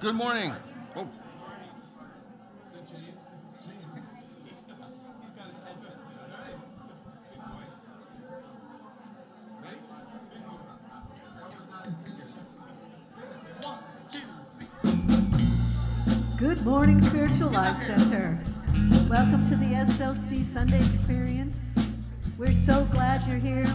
Good morning. Oh. Good morning, Spiritual Life Center. Welcome to the SLC Sunday Experience. We're so glad you're here.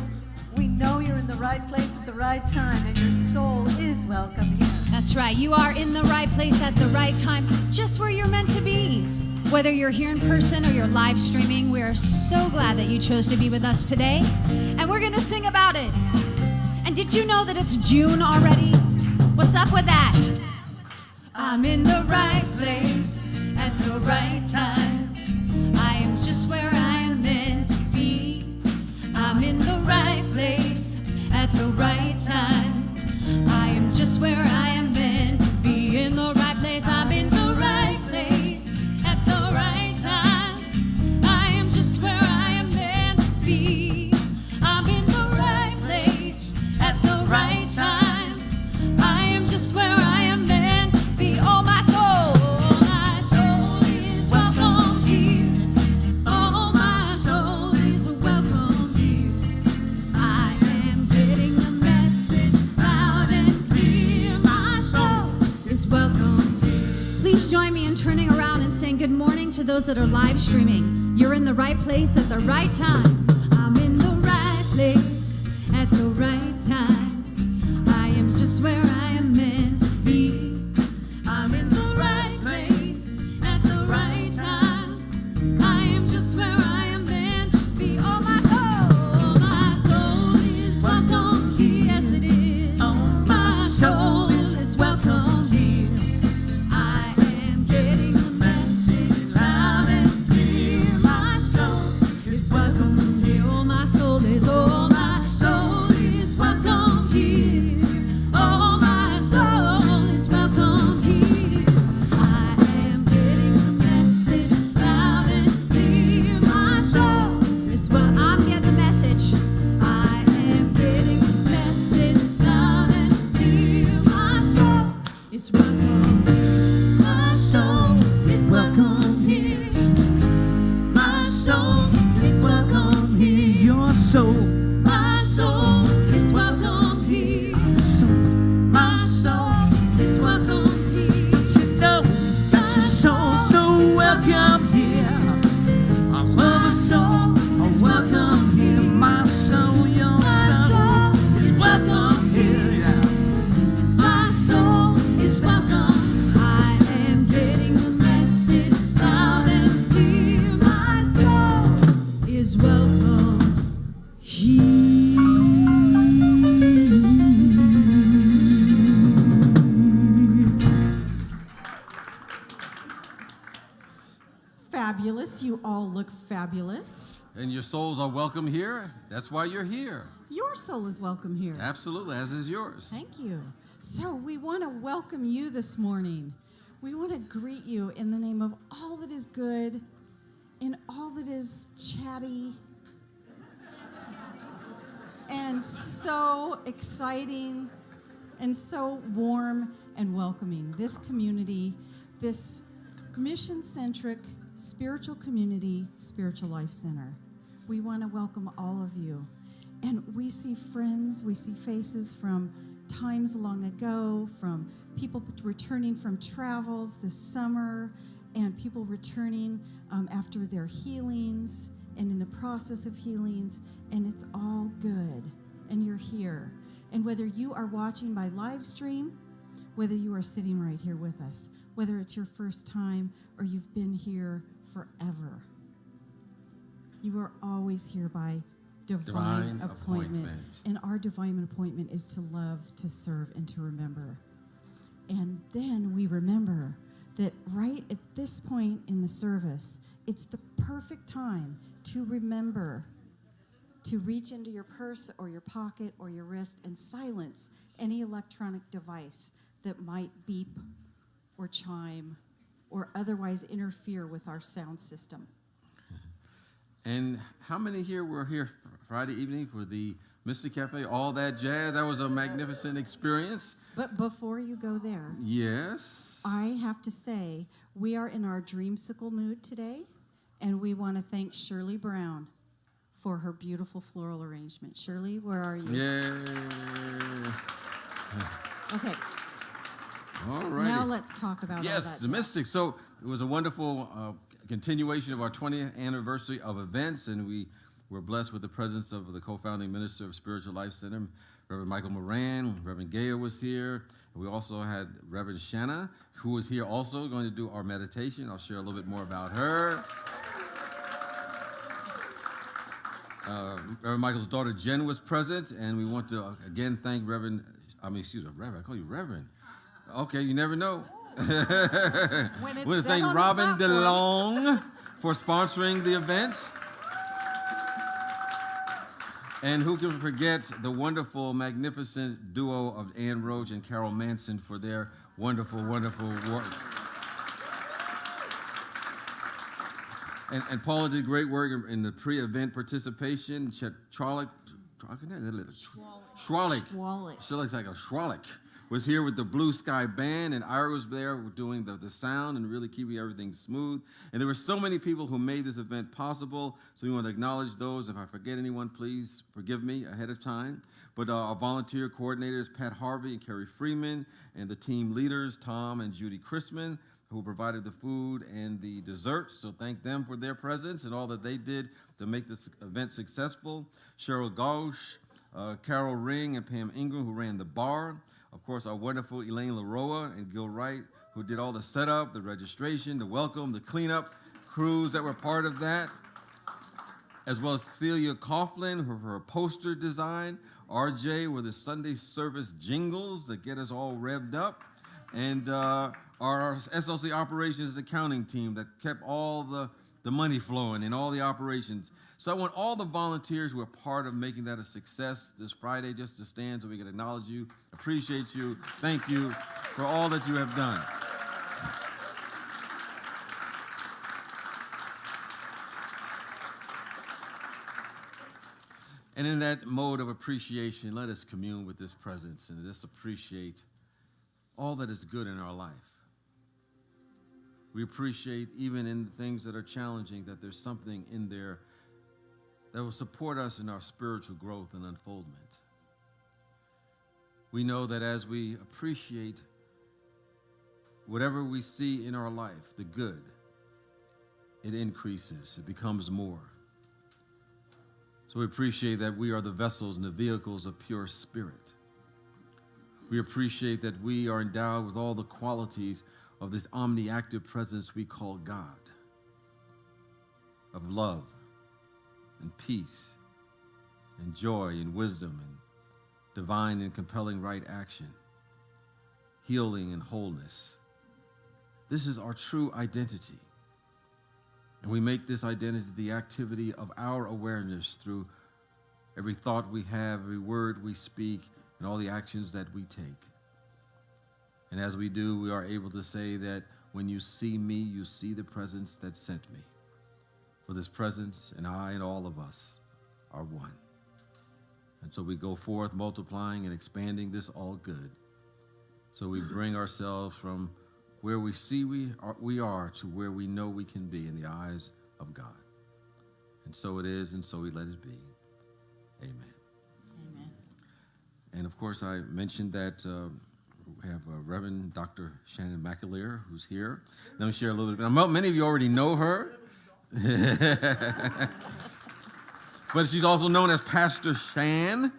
We know you're in the right place at the right time, and your soul is welcome here. That's right. You are in the right place at the right time, just where you're meant to be. Whether you're here in person or you're live streaming, we are so glad that you chose to be with us today. And we're going to sing about it. And did you know that it's June already? What's up with that? I'm in the right place at the right time. I am just where I am meant to be. I'm in the right place at the right time. I am just where I am meant to be. In the right place, I'm in the right place at the right time. I am just where I am meant to be. I'm in the right place at the right time. I am just where I am meant to be. Oh, my soul is welcome here. Oh, my soul is welcome here. I am getting the message loud and clear. My soul is welcome here. Please join me in turning around and saying good morning to those that are live streaming. You're in the right place at the right time. I'm in the right place at the right time. I am just where I am meant to be. I'm in the right place at the right time. I am just where I am meant to be. Oh, my soul is welcome here. Yes, it is. My soul is welcome here. I am getting the message loud and clear. My soul is welcome here. Oh, my soul is welcome here. Oh, my soul is welcome here. I am getting the message loud and clear. My soul is I'm getting the message. I am getting the message loud and clear. My soul is welcome here. My soul is welcome here. My soul is welcome here. Your soul, My soul is welcome here. My soul is welcome here. you know that your soul's so welcome here. Our mother soul is welcome here. My soul, your soul is welcome here. Yeah. My soul is welcome. I am getting the message loud and clear. My soul is welcome here. Fabulous. You all look fabulous. And your souls are welcome here. That's why you're here. Your soul is welcome here. Absolutely, as is yours. Thank you. So we want to welcome you this morning. We want to greet you in the name of all that is good, in all that is chatty, and so exciting, and so warm and welcoming. This community, this mission-centric spiritual community, Spiritual Life Center. We want to welcome all of you. And we see friends, we see faces from times long ago, from people returning from travels this summer, and people returning after their healings and in the process of healings, and it's all good. And you're here. And whether you are watching by live stream, whether you are sitting right here with us, whether it's your first time or you've been here forever, you are always here by divine appointment. And our divine appointment is to love, to serve, and to remember. And then we remember that right at this point in the service, it's the perfect time to remember to reach into your purse or your pocket or your wrist and silence any electronic device that might beep or chime or otherwise interfere with our sound system. And how many here were here Friday evening for the Mystic Cafe, all that jazz. That was a magnificent experience. But before you go there, Yes. I have to say, we are in our dreamsicle mood today, and we want to thank Shirley Brown for her beautiful floral arrangement. Shirley, where are you? Yay. Okay, All right. now let's talk about all Yes, that the jazz. Mystics. So it was a wonderful continuation of our 20th anniversary of events, and we were blessed with the presence of the co-founding minister of Spiritual Life Center, Reverend Michael Moran. Reverend Gaya was here. We also had Reverend Shanna, who was here also going to do our meditation. I'll share a little bit more about her. Reverend Michael's daughter Jen was present, and we want to again thank Reverend, I call you Reverend. Okay, you never know. When We want to said thank on the Robin platform. DeLong for sponsoring the event. And who can forget the wonderful, magnificent duo of Ann Roach and Carol Manson for their wonderful, wonderful work. And Paula did great work in the pre-event participation. Schwalik she looks like a Schwalik, was here with the Blue Sky Band, and Ira was there doing the sound and really keeping everything smooth. And there were so many people who made this event possible, so we want to acknowledge those. If I forget anyone, please forgive me ahead of time. But our volunteer coordinators, Pat Harvey and Kerry Freeman, and the team leaders, Tom and Judy Christman, who provided the food and the desserts. So thank them for their presence and all that they did to make this event successful. Cheryl Gauche, Carol Ring, and Pam Ingram, who ran the bar. Of course, our wonderful Elaine LaRoa and Gil Wright, who did all the setup, the registration, the welcome, the cleanup crews that were part of that, as well as Celia Coughlin for her poster design, RJ with the Sunday service jingles that get us all revved up, and our SLC operations accounting team that kept all the money flowing in all the operations. So I want all the volunteers who are part of making that a success this Friday just to stand so we can acknowledge you, appreciate you, thank you for all that you have done. And in that mode of appreciation, let us commune with this presence and just appreciate all that is good in our life. We appreciate, even in the things that are challenging, that there's something in there that will support us in our spiritual growth and unfoldment. We know that as we appreciate whatever we see in our life, the good, it increases, it becomes more. So we appreciate that we are the vessels and the vehicles of pure spirit. We appreciate that we are endowed with all the qualities of this omniactive presence we call God, of love and peace and joy and wisdom and divine and compelling right action, healing and wholeness. This is our true identity. And we make this identity the activity of our awareness through every thought we have, every word we speak, and all the actions that we take. And as we do, we are able to say that when you see me, you see the presence that sent me. For this presence and I and all of us are one. And so we go forth multiplying and expanding this all good. So we bring ourselves from where we see we are to where we know we can be in the eyes of God. And so it is, and so we let it be. Amen. Amen. And of course, I mentioned that we have Reverend Dr. Shannon McAleer, who's here. Let me share a little bit. Now, many of you already know her. But she's also known as Pastor Shan.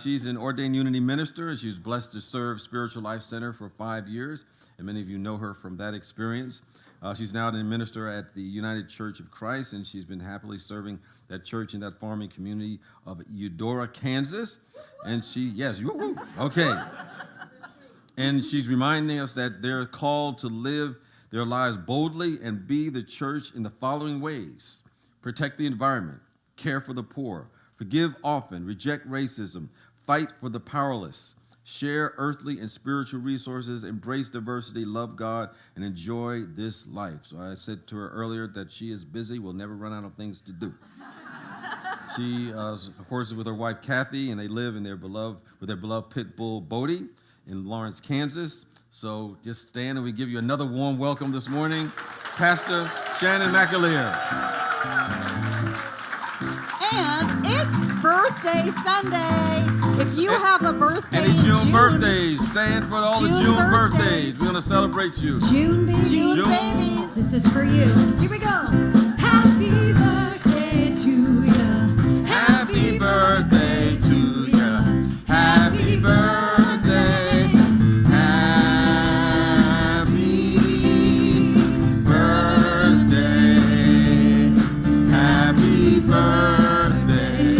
She's an ordained unity minister, and she's blessed to serve Spiritual Life Center for 5 years, and many of you know her from that experience. She's now a minister at the United Church of Christ, and she's been happily serving that church in that farming community of Eudora, Kansas. And okay. And she's reminding us that they're called to live their lives boldly and be the church in the following ways: protect the environment, care for the poor, forgive often, reject racism, fight for the powerless, share earthly and spiritual resources, embrace diversity, love God, and enjoy this life. So I said to her earlier that she is busy, will never run out of things to do. She, of course, is with her wife Kathy, and they live in their beloved pit bull Bodie in Lawrence, Kansas. So just stand and we give you another warm welcome this morning, Pastor Shannon McAleer. And it's birthday Sunday. If you have a birthday Any in June June, birthdays, stand for all the June June birthdays. birthdays. We're going to celebrate you. June babies. June babies. This is for you. Here we go. Happy birthday to ya. Happy birthday to ya. Happy birthday. Happy birthday. Happy birthday.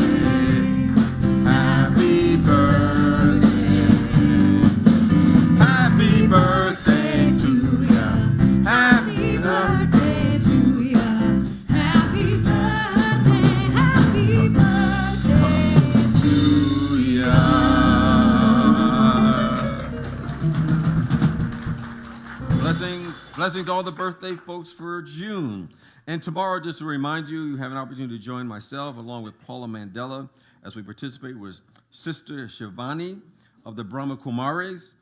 Happy birthday. Happy birthday to ya. Happy birthday to ya. Happy birthday. Happy birthday to ya. Blessings to all the birthday folks for June. And tomorrow, just to remind you, you have an opportunity to join myself along with Paula Mandela as we participate with Sister Shivani of the Brahma Kumaris.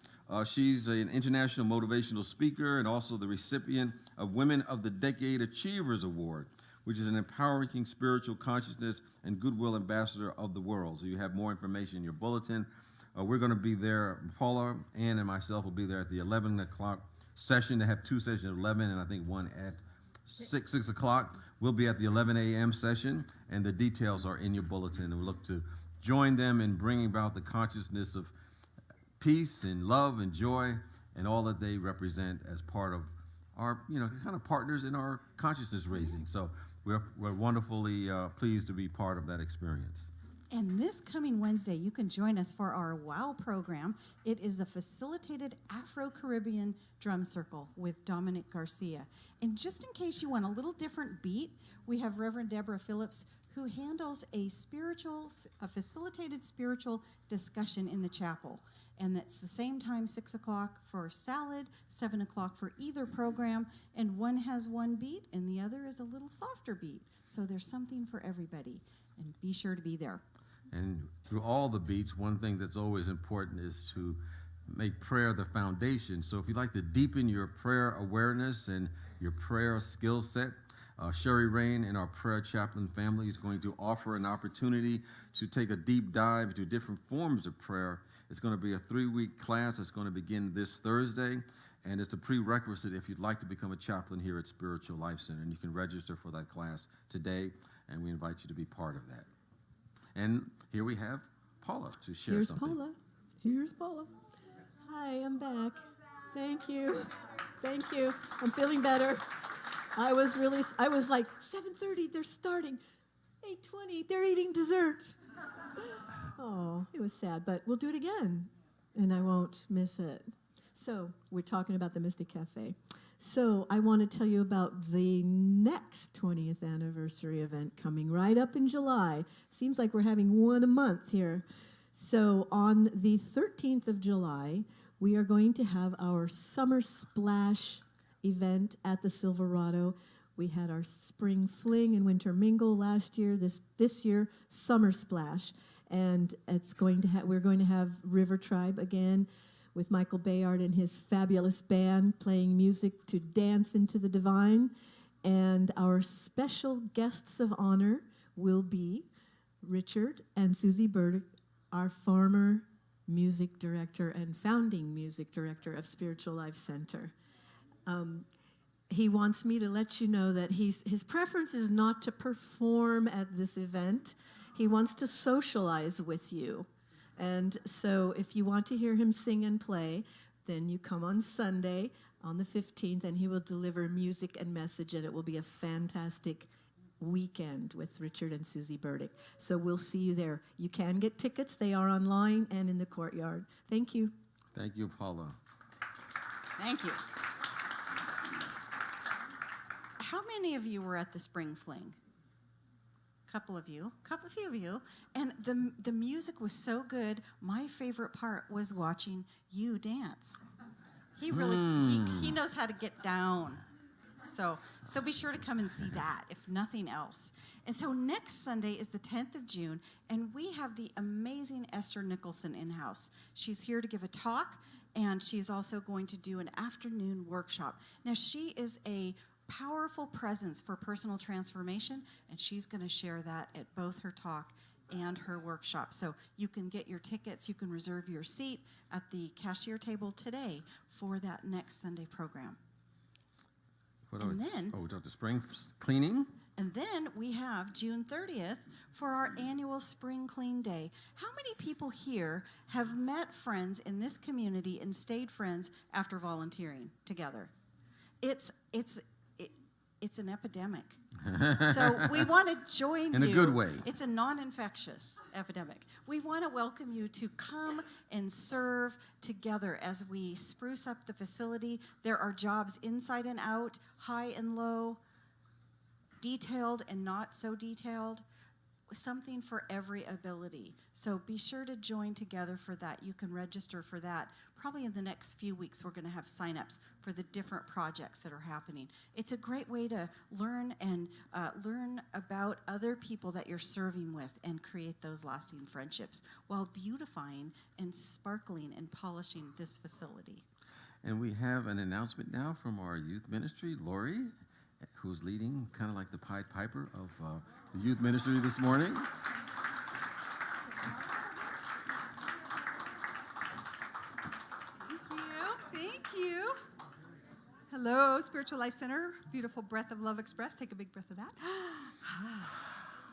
She's an international motivational speaker and also the recipient of Women of the Decade Achievers Award, which is an empowering spiritual consciousness and goodwill ambassador of the world. So you have more information in your bulletin. We're going to be there. Paula, Ann, and myself will be there at the 11 o'clock session. They have two sessions at 11 and I think one at 6 o'clock. We'll be at the 11 a.m. session, and the details are in your bulletin. And we look to join them in bringing about the consciousness of peace and love and joy and all that they represent as part of our, kind of partners in our consciousness raising. So we're wonderfully pleased to be part of that experience. And this coming Wednesday, you can join us for our WOW program. It is a facilitated Afro-Caribbean drum circle with Dominic Garcia. And just in case you want a little different beat, we have Reverend Deborah Phillips, who handles a facilitated spiritual discussion in the chapel. And that's the same time, 6 o'clock for salad, 7 o'clock for either program, and one has one beat and the other is a little softer beat. So there's something for everybody, and be sure to be there. And through all the beats, one thing that's always important is to make prayer the foundation. So if you'd like to deepen your prayer awareness and your prayer skill set, Sherry Rain and our prayer chaplain family is going to offer an opportunity to take a deep dive into different forms of prayer. It's going to be a 3-week class that's going to begin this Thursday, and it's a prerequisite if you'd like to become a chaplain here at Spiritual Life Center. And you can register for that class today, and we invite you to be part of that. And here we have Paula to share something. Here's Paula. Hi, I'm back. Thank you. Thank you. I'm feeling better. I was like, 7:30, they're starting. 8:20, they're eating dessert. Oh, it was sad, but we'll do it again, and I won't miss it. So we're talking about the Mystic Cafe. So I want to tell you about the next 20th anniversary event coming right up in July. Seems like we're having one a month here. So on the 13th of July, we are going to have our Summer Splash event at the Silverado. We had our Spring Fling and Winter Mingle last year. This year, Summer Splash. And we're going to have River Tribe again, with Michael Bayard and his fabulous band playing music to dance into the divine. And our special guests of honor will be Richard and Susie Burdick, our former music director and founding music director of Spiritual Life Center. He wants me to let you know that his preference is not to perform at this event. He wants to socialize with you. And so if you want to hear him sing and play, then you come on Sunday on the 15th, and he will deliver music and message, and it will be a fantastic weekend with Richard and Susie Burdick. So we'll see you there. You can get tickets. They are online and in the courtyard. Thank you. Thank you, Paula. Thank you. How many of you were at the Spring Fling? A few of you, and the music was so good. My favorite part was watching you dance. He really he knows how to get down. So be sure to come and see that, if nothing else. And so next Sunday is the 10th of June, and we have the amazing Esther Nicholson in-house. She's here to give a talk, and she's also going to do an afternoon workshop. Now, she is a powerful presence for personal transformation, and she's going to share that at both her talk and her workshop. So you can get your tickets, you can reserve your seat at the cashier table today for that next Sunday program. The spring cleaning. And then we have June 30th for our annual Spring Clean Day. How many people here have met friends in this community and stayed friends after volunteering together? It's an epidemic. So we want to join you. In a good way. It's a non-infectious epidemic. We want to welcome you to come and serve together as we spruce up the facility. There are jobs inside and out, high and low, detailed and not so detailed, something for every ability. So be sure to join together for that. You can register for that. Probably in the next few weeks, we're going to have signups for the different projects that are happening. It's a great way to learn and learn about other people that you're serving with and create those lasting friendships while beautifying and sparkling and polishing this facility. And we have an announcement now from our youth ministry, Lori, who's leading kind of like the Pied Piper of the youth ministry this morning. Thank you. Hello, Spiritual Life Center. Beautiful breath of love expressed. Take a big breath of that.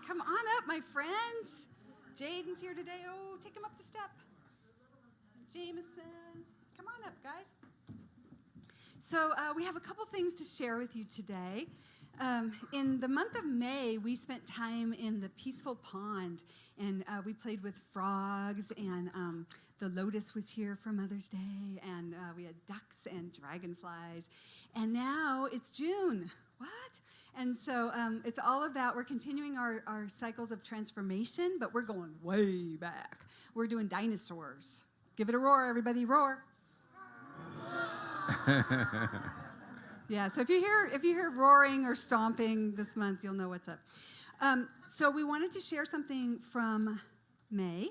Come on up, my friends. Jaden's here today. Oh, take him up the step. Jameson. Come on up, guys. So we have a couple things to share with you today. In the month of May, we spent time in the peaceful pond, and we played with frogs, and the lotus was here for Mother's Day, and we had ducks and dragonflies. And now it's June. What? And so it's all about, we're continuing our cycles of transformation, but we're going way back. We're doing dinosaurs. Give it a roar, everybody, roar. Yeah, so if you hear roaring or stomping this month, you'll know what's up. So we wanted to share something from May,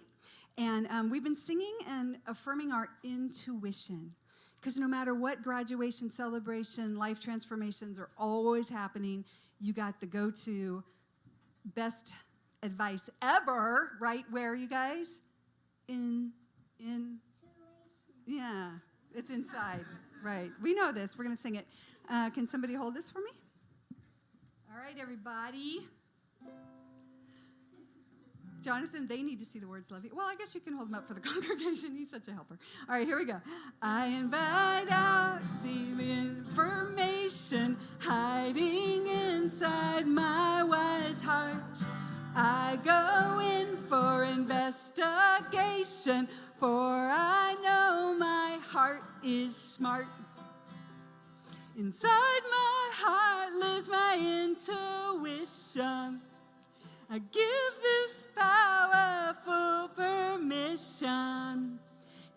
and we've been singing and affirming our intuition, because no matter what graduation, celebration, life transformations are always happening, you got the go-to best advice ever, right? Where, you guys? Yeah, it's inside. Right. We know this. We're going to sing it. Can somebody hold this for me? All right, everybody. Jonathan, they need to see the words love you. Well, I guess you can hold them up for the congregation. He's such a helper. All right, here we go. I invite out the information hiding inside my wise heart. I go in for investigation, for I know my heart is smart. Inside my heart lives my intuition. I give this powerful permission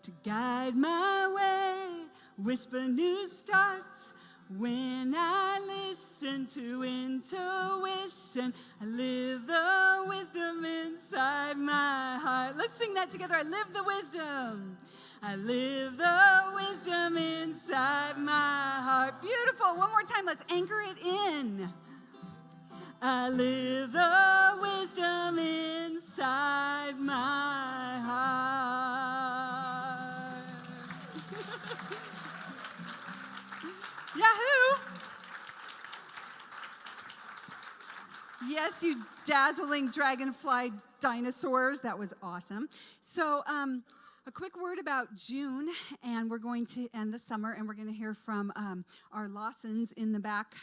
to guide my way, whisper new starts. When I listen to intuition, I live the wisdom inside my heart. Let's sing that together. I live the wisdom. I live the wisdom inside my heart. Beautiful. One more time. Let's anchor it in. I live the wisdom inside my heart. Yahoo! Yes, you dazzling dragonfly dinosaurs. That was awesome. So, a quick word about June, and we're going to end the summer, and we're going to hear from our Lawsons in the back.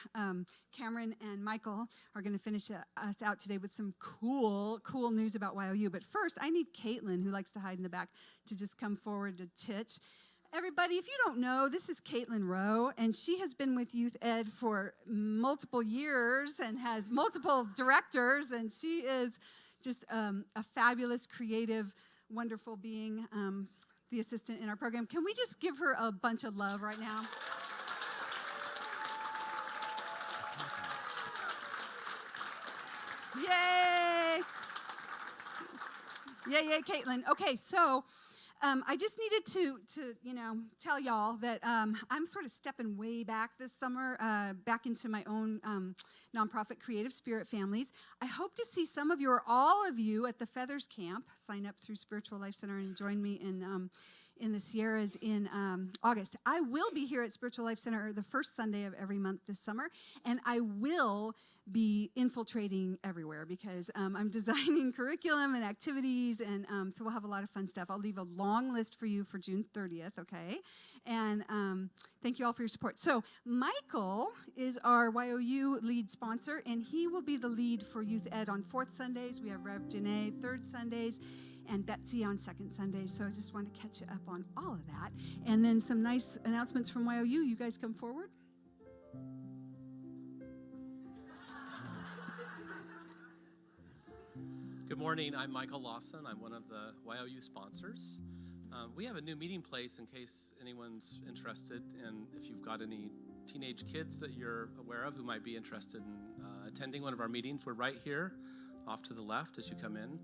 Cameron and Michael are going to finish us out today with some cool news about YOU. But first, I need Caitlin, who likes to hide in the back, to just come forward to Titch. Everybody, if you don't know, this is Caitlin Rowe, and she has been with Youth Ed for multiple years and has multiple directors, and she is just a fabulous, creative, wonderful being, the assistant in our program. Can we just give her a bunch of love right now? Yay! Yay, Caitlin. Okay, so I just needed to tell y'all that I'm sort of stepping way back this summer, back into my own nonprofit Creative Spirit Families. I hope to see some of you or all of you at the Feathers Camp. Sign up through Spiritual Life Center and join me in the Sierras in August. I will be here at Spiritual Life Center the first Sunday of every month this summer, and I will be infiltrating everywhere because I'm designing curriculum and activities, and so we'll have a lot of fun stuff. I'll leave a long list for you for June 30th, okay? And thank you all for your support. So Michael is our YOU lead sponsor, and he will be the lead for Youth Ed on 4th Sundays. We have Rev Janae 3rd Sundays, and Betsy on 2nd Sundays. So I just want to catch you up on all of that. And then some nice announcements from YOU. You guys come forward. Good morning, I'm Michael Lawson. I'm one of the YOU sponsors. We have a new meeting place in case anyone's interested, and if you've got any teenage kids that you're aware of who might be interested in attending one of our meetings, we're right here off to the left as you come in.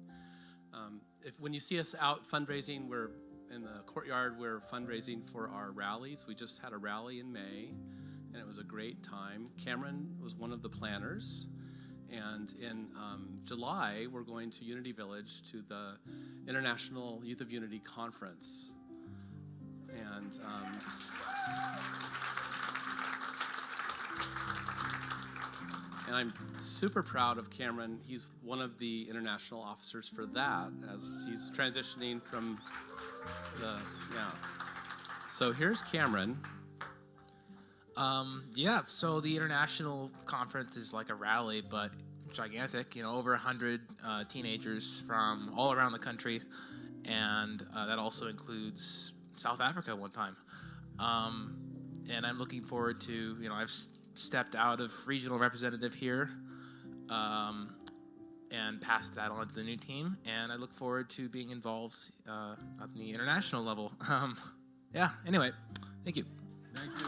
When you see us out fundraising, we're in the courtyard, we're fundraising for our rallies. We just had a rally in May, and it was a great time. Cameron was one of the planners. And in July, we're going to Unity Village to the International Youth of Unity Conference. And I'm super proud of Cameron. He's one of the international officers for that as he's transitioning from So here's Cameron. So the international conference is like a rally, but gigantic, over 100 teenagers from all around the country, and that also includes South Africa one time. And I'm looking forward to, I've stepped out of regional representative here and passed that on to the new team, and I look forward to being involved at the international level. Anyway, thank you. Thank you.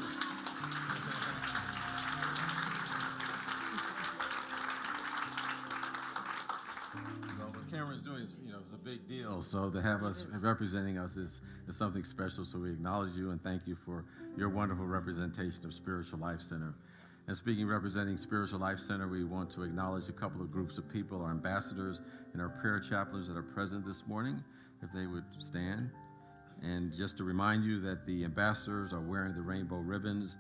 What Cameron's doing is, it's a big deal. So to have us representing us is something special. So we acknowledge you and thank you for your wonderful representation of Spiritual Life Center. And speaking representing Spiritual Life Center, we want to acknowledge a couple of groups of people, our ambassadors and our prayer chaplains that are present this morning, if they would stand. And just to remind you that the ambassadors are wearing the rainbow ribbons,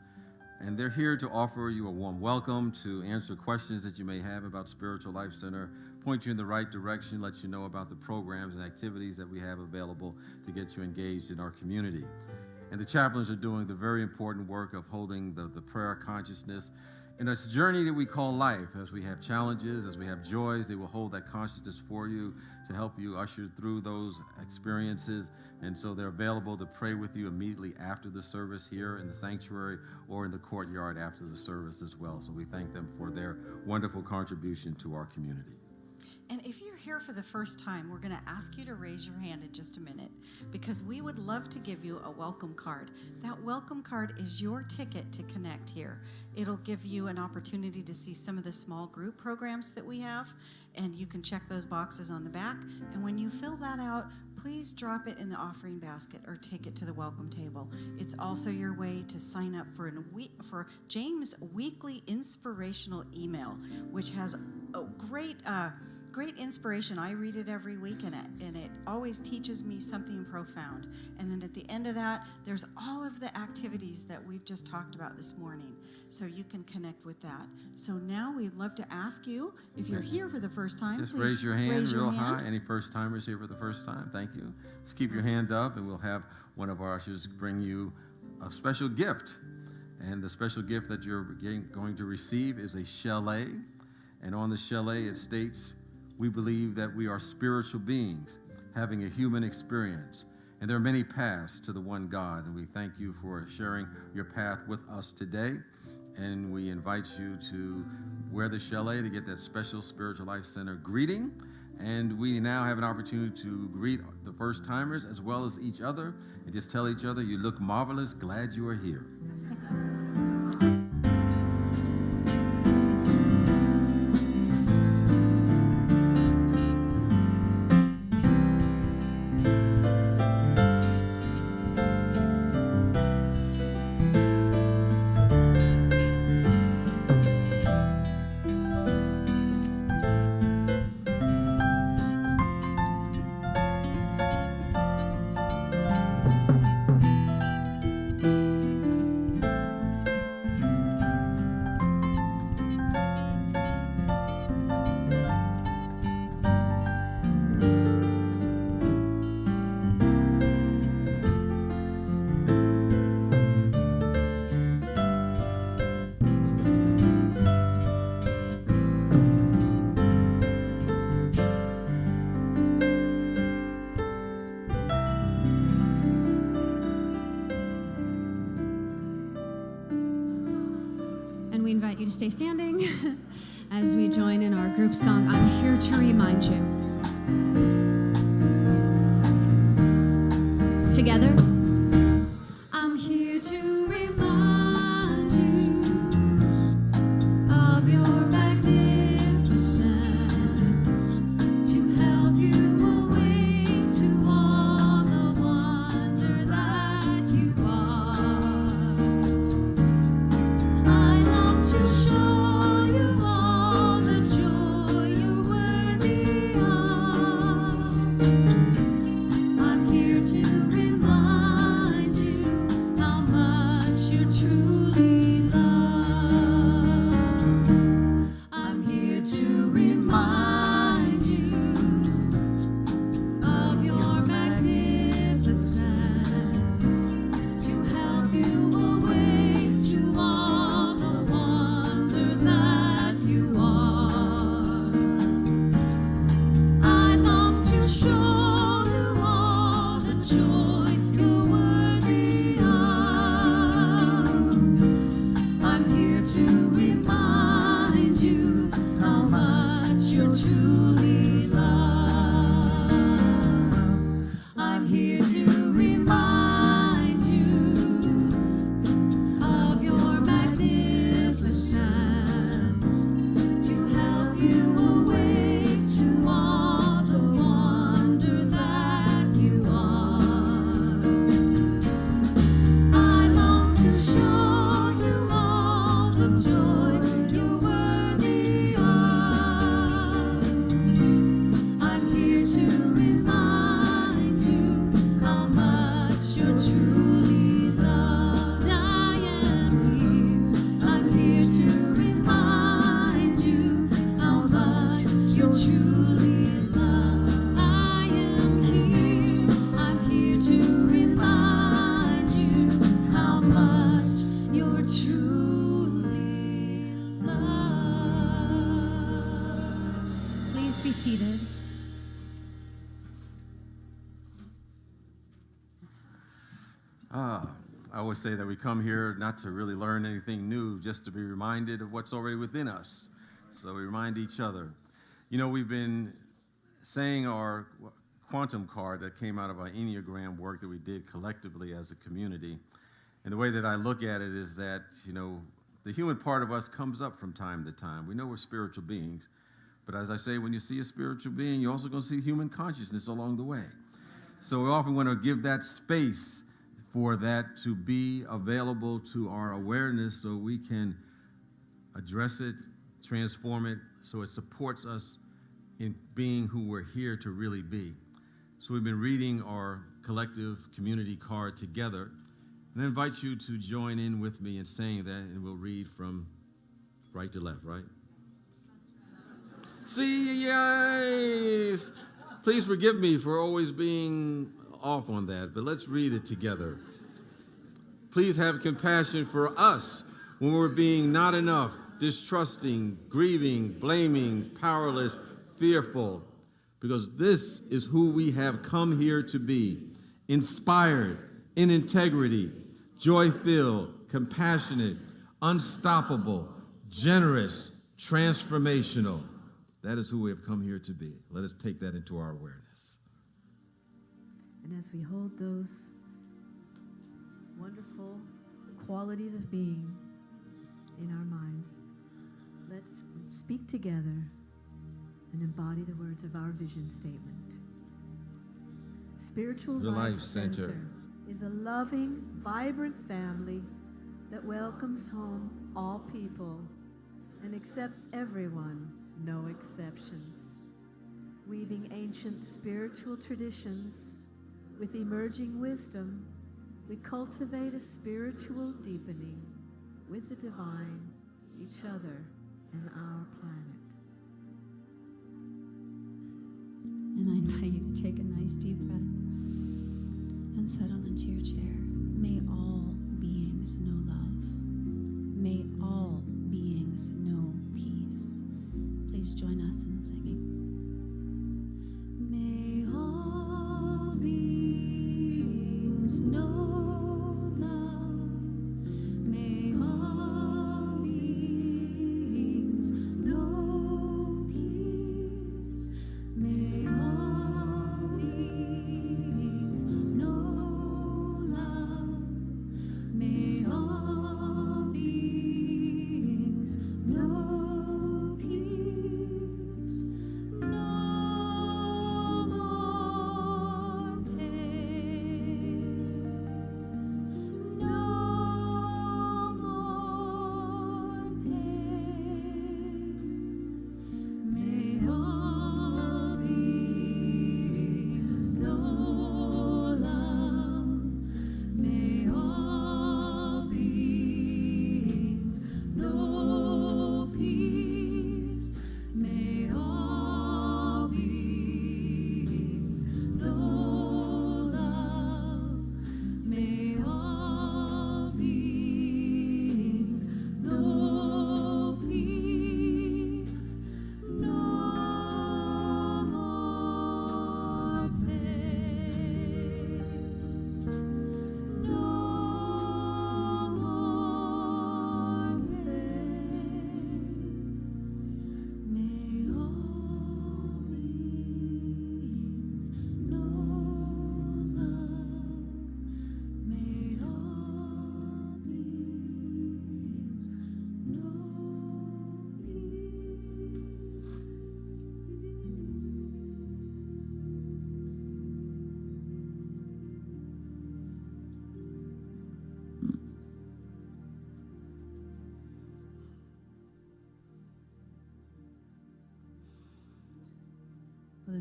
and they're here to offer you a warm welcome, to answer questions that you may have about Spiritual Life Center, point you in the right direction, let you know about the programs and activities that we have available to get you engaged in our community. And the chaplains are doing the very important work of holding the prayer consciousness in this journey that we call life. As we have challenges, as we have joys, they will hold that consciousness for you to help you usher through those experiences. And so they're available to pray with you immediately after the service here in the sanctuary or in the courtyard after the service as well. So we thank them for their wonderful contribution to our community. And if you're here for the first time, we're going to ask you to raise your hand in just a minute because we would love to give you a welcome card. That welcome card is your ticket to connect here. It'll give you an opportunity to see some of the small group programs that we have, and you can check those boxes on the back. And when you fill that out, please drop it in the offering basket or take it to the welcome table. It's also your way to sign up for James' weekly inspirational email, which has a great inspiration. I read it every week, and it always teaches me something profound. And then at the end of that, there's all of the activities that we've just talked about this morning, so you can connect with that. So now we'd love to ask you, if you're here for the first time, just please raise your hand real hand. high. Any first-timers here for the first time? Thank you. Just keep your hand up, and we'll have one of our ushers bring you a special gift. And the special gift that you're going to receive is a chalet. And on the chalet, it states, "We believe that we are spiritual beings having a human experience, and there are many paths to the one God." And we thank you for sharing your path with us today. And we invite you to wear the chalet to get that special Spiritual Life Center greeting. And we now have an opportunity to greet the first-timers as well as each other, and just tell each other, "You look marvelous, glad you are here." invite you to stay standing as we join in our group song, I'm Here to Remind You. Together. I'm here to remind you of your magnificence, to help you awake to all the wonder that you are. I long to show you all the joy you're worthy of. I'm here to remind you how much you're truly loved. I'm here to remind you of your magnificence, to help you awake to all the wonder that you are. I long to show you all the joy you're worthy of. I'm here to remind you how much you're truly loved. I'm here to remind you of your magnificence, to help you awake to all the wonder that you are. I long to show you all the joy you're worthy of. I'm here to remind you how much you're truly loved. I'm here to remind you how much you're truly loved. I'm here to remind you how much you're truly loved. Please be seated. I always say that we come here not to really learn anything new, just to be reminded of what's already within us. So we remind each other. You know, we've been saying our quantum card that came out of our Enneagram work that we did collectively as a community. And the way that I look at it is that, you know, the human part of us comes up from time to time. We know we're spiritual beings. But as I say, when you see a spiritual being, you're also going to see human consciousness along the way. So we often want to give that space for that to be available to our awareness so we can address it, transform it, so it supports us in being who we're here to really be. So we've been reading our collective community card together, and I invite you to join in with me in saying that, and we'll read from right to left, right? See, yes. Please forgive me for always being off on that, but let's read it together. Please have compassion for us when we're being not enough, distrusting, grieving, blaming, powerless, fearful, because this is who we have come here to be, inspired, in integrity, joy-filled, compassionate, unstoppable, generous, transformational. That is who we have come here to be. Let us take that into our awareness. And as we hold those wonderful qualities of being in our minds, let's speak together and embody the words of our vision statement. Spiritual Life Center is a loving, vibrant family that welcomes home all people and accepts everyone, no exceptions. Weaving ancient spiritual traditions with emerging wisdom, we cultivate a spiritual deepening with the divine, each other, and our planet. And I invite you to take a nice deep breath and settle into your chair. May all beings know love. May all beings know peace. Please join us in singing. May all beings know love. May all beings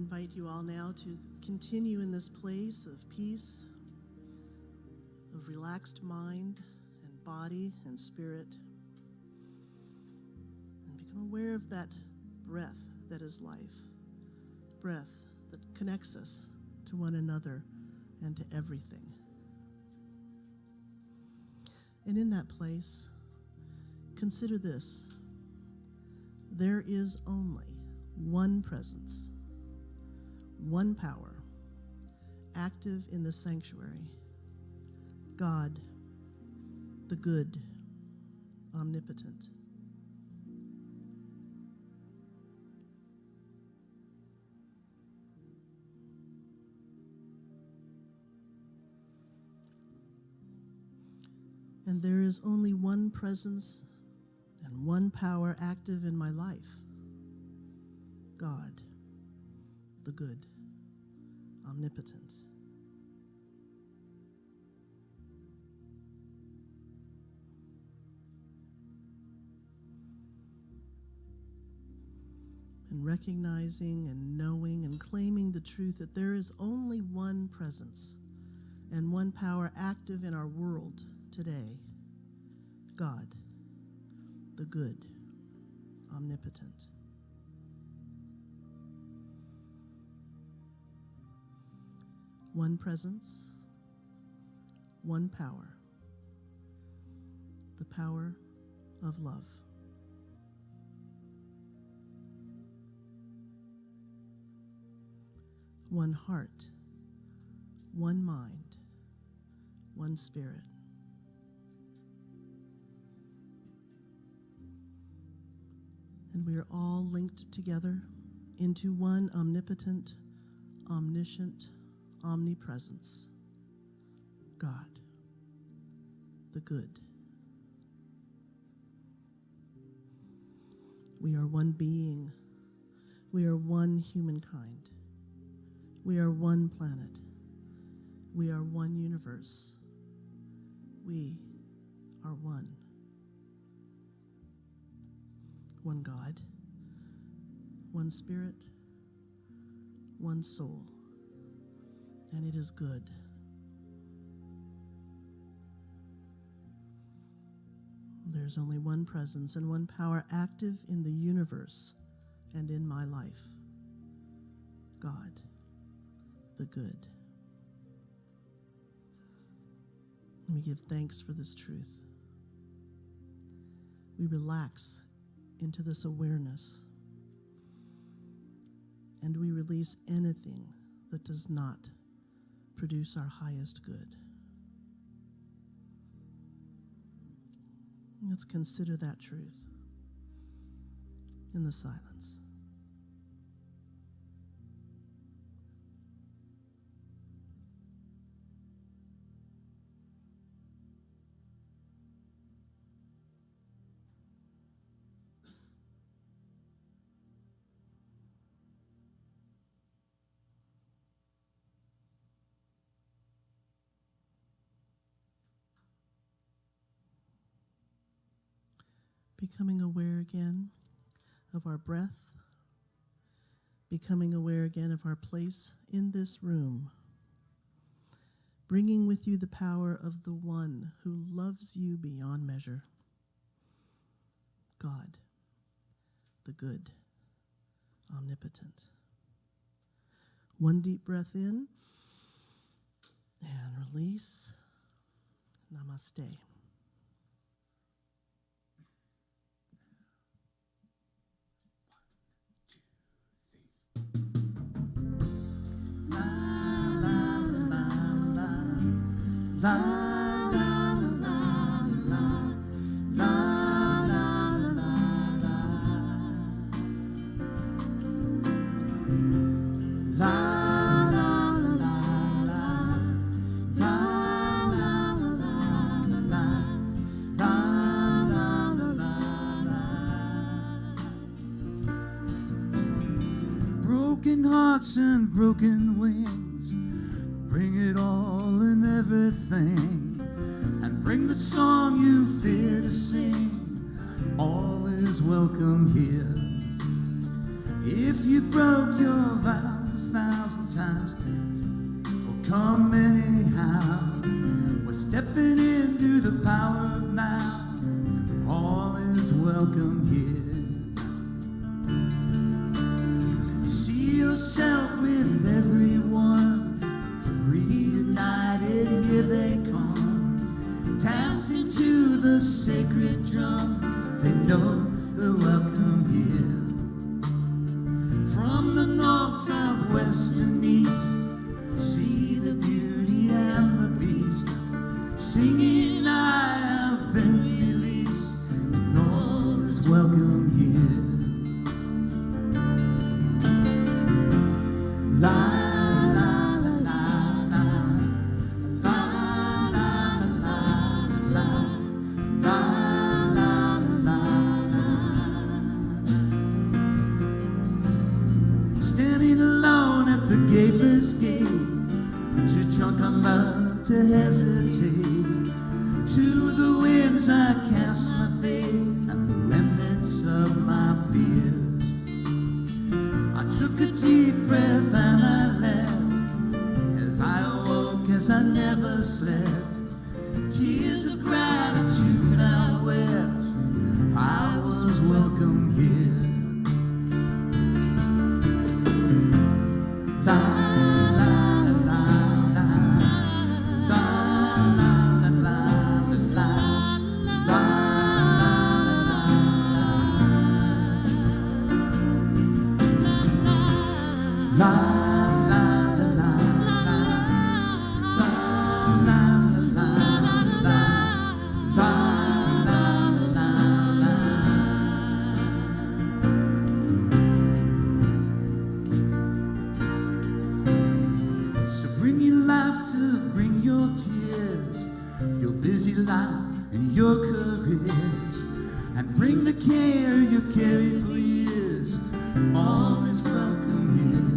invite you all now to continue in this place of peace, of relaxed mind and body and spirit, and become aware of that breath that is life, breath that connects us to one another and to everything. And in that place, consider this: there is only one presence, one power, active in the sanctuary, God, the good, omnipotent. And there is only one presence and one power active in my life, God, the good, omnipotent. And recognizing and knowing and claiming the truth that there is only one presence and one power active in our world today, God, the good, omnipotent. One presence, one power, the power of love. One heart, one mind, one spirit. And we are all linked together into one omnipotent, omniscient, omnipresence, God, the good. We are one being. We are one humankind. We are one planet. We are one universe. We are one. One God, one spirit, one soul, and it is good. There's only one presence and one power active in the universe and in my life, God, the good. And we give thanks for this truth. We relax into this awareness, and we release anything that does not produce our highest good. Let's consider that truth in the silence. Becoming aware again of our breath, becoming aware again of our place in this room, bringing with you the power of the one who loves you beyond measure, God, the good, omnipotent. One deep breath in and release. Namaste. Broken hearts and broken wings, bring it all and everything, and bring the song you fear to sing. All is welcome here. If you broke your vows, sometimes. Oh, come anyhow. We're stepping into the power of now. All is welcome here. See yourself with everyone. Reunited, here they come. Dancing to the sacred drum. They know they're welcome here. From the north, south, west, and east, see the beauty and the beast, singing I have been released, and all is welcome here. La la la la la, la la la la, la la la la. Standing alone at the gateless gate, too drunk on love to hesitate. To the winds I cast my fate and the remnants of my fears. I took a deep breath and I left. As I awoke, as I never slept, tears of gratitude I wept. I was welcome here. La la la la, la la la la, la la la la. So bring your laughter, bring your tears, your busy life and your careers, and bring the care you carry for years. All is welcome here.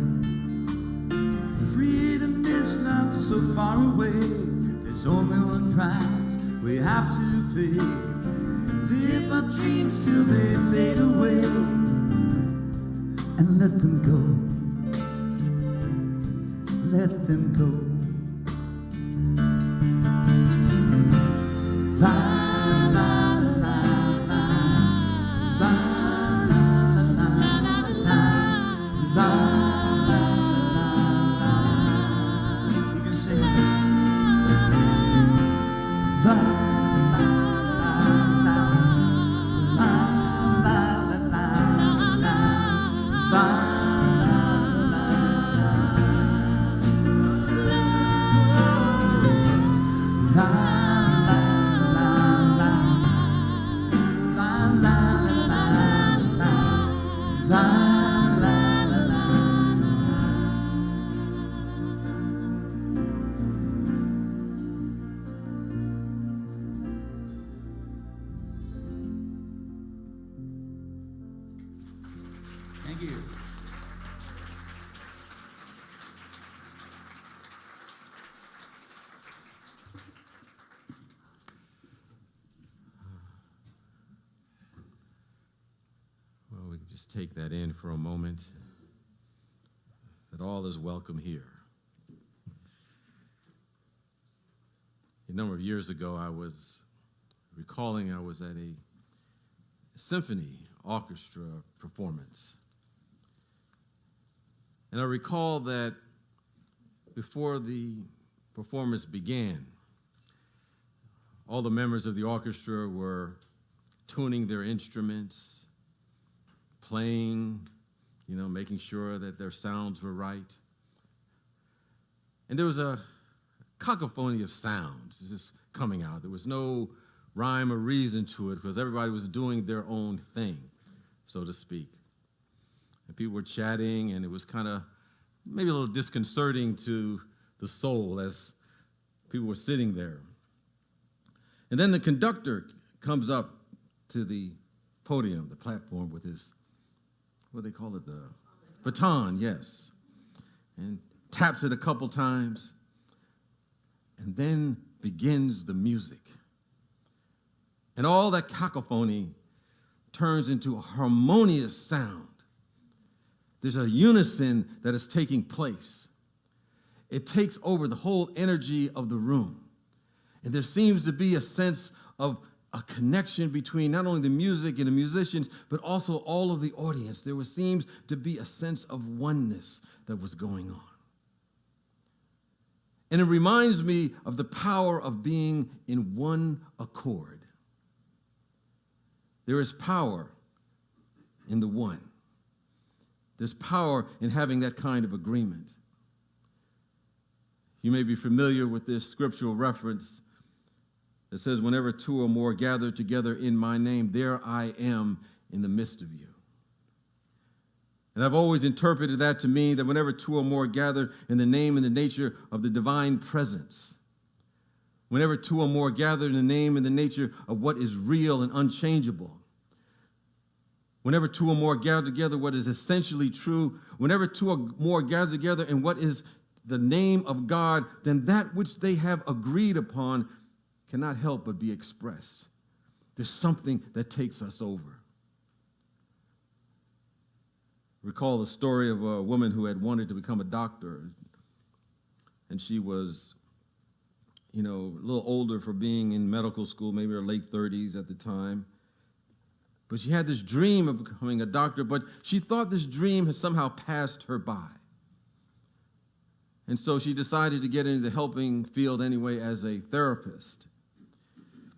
Freedom is not so far away. There's only one price we have to pay. Live our dreams till they fade away, and let them go. Let them go. La la la la, la la la la, la la la. You can sing this. La la la la, la la la la, la. Thank you. Well, we could just take that in for a moment, that all is welcome here. A number of years ago, I was recalling I was at a symphony orchestra performance. And I recall that before the performance began, all the members of the orchestra were tuning their instruments, playing, making sure that their sounds were right. And there was a cacophony of sounds just coming out. There was no rhyme or reason to it because everybody was doing their own thing, so to speak. And people were chatting, and it was kind of maybe a little disconcerting to the soul as people were sitting there. And then the conductor comes up to the podium, the platform, with his, what do they call it, the baton, yes, and taps it a couple times, and then begins the music. And all that cacophony turns into a harmonious sound. There's a unison that is taking place. it takes over the whole energy of the room. And there seems to be a sense of a connection between not only the music and the musicians, but also all of the audience. Seems to be a sense of oneness that was going on. And it reminds me of the power of being in one accord. There is power in the one. There's power in having that kind of agreement. You may be familiar with this scriptural reference that says, whenever two or more gather together in my name, there I am in the midst of you. And I've always interpreted that to mean that whenever two or more gather in the name and the nature of the divine presence, whenever two or more gather in the name and the nature of what is real and unchangeable, whenever two or more gather together what is essentially true, whenever two or more gather together in what is the name of God, then that which they have agreed upon cannot help but be expressed. There's something that takes us over. Recall the story of a woman who had wanted to become a doctor, and she was, a little older for being in medical school, maybe her late 30s at the time. But she had this dream of becoming a doctor, but she thought this dream had somehow passed her by. And so she decided to get into the helping field anyway as a therapist.